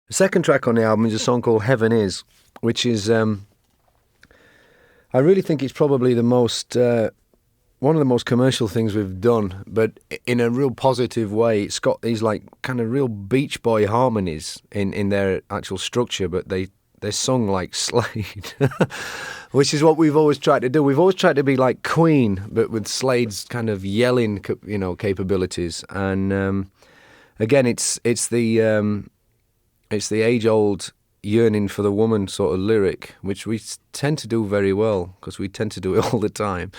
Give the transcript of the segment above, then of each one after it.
The second track on the album is a song called Heaven Is, which is, I really think it's probably the most, one of the most commercial things we've done, but in a real positive way. It's got these like kind of real Beach Boy harmonies in their actual structure, but they're sung like Slade, which is what we've always tried to do. We've always tried to be like Queen, but with Slade's kind of yelling, capabilities. And again, it's the age-old yearning for the woman sort of lyric, which we tend to do very well because we tend to do it all the time.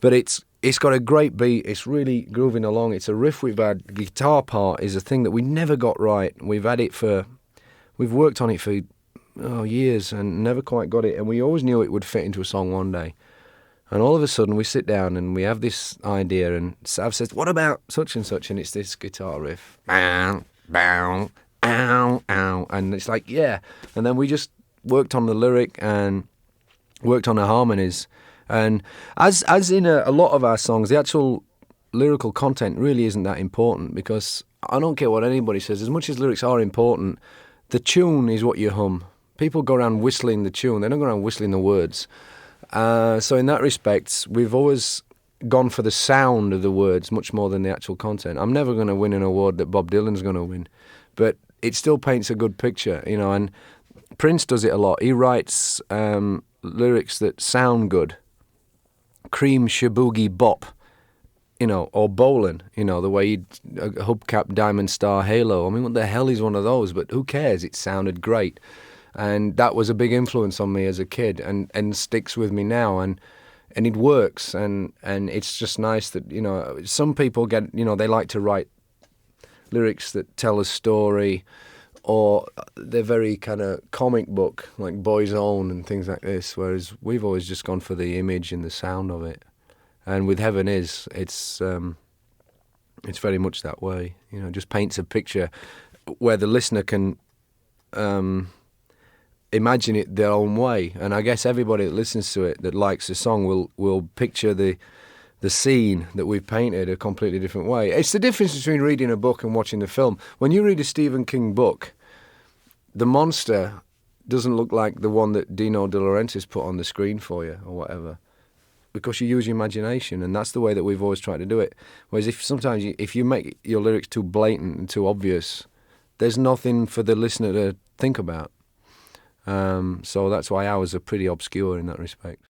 But it's got a great beat. It's really grooving along. It's a riff we've had. The guitar part is a thing that we never got right. We've worked on it for years and never quite got it. And we always knew it would fit into a song one day. And all of a sudden we sit down and we have this idea, and Sav says, "What about such and such?" And it's this guitar riff. Bow, bow, ow, ow. And it's like, yeah. And then we just worked on the lyric and worked on the harmonies. And as in a lot of our songs, the actual lyrical content really isn't that important, because I don't care what anybody says. As much as lyrics are important, the tune is what you hum. People go around whistling the tune. They don't go around whistling the words. So in that respect, we've always gone for the sound of the words much more than the actual content. I'm never going to win an award that Bob Dylan's going to win, but it still paints a good picture, and Prince does it a lot. He writes lyrics that sound good. Cream Shaboogie Bop, or Bowling, the way a hubcap diamond star halo. I mean, what the hell is one of those? But who cares? It sounded great. And that was a big influence on me as a kid, and sticks with me now. And it works. And it's just nice that, some people get, they like to write lyrics that tell a story, or they're very kind of comic book, like Boy's Own and things like this, whereas we've always just gone for the image and the sound of it. And with Heaven Is, it's very much that way. Just paints a picture where the listener can imagine it their own way. And I guess everybody that listens to it, that likes the song, will picture the scene that we've painted a completely different way. It's the difference between reading a book and watching the film. When you read a Stephen King book, the monster doesn't look like the one that Dino De Laurentiis put on the screen for you or whatever, because you use your imagination, and that's the way that we've always tried to do it. Whereas if you make your lyrics too blatant and too obvious, there's nothing for the listener to think about. So that's why ours are pretty obscure in that respect.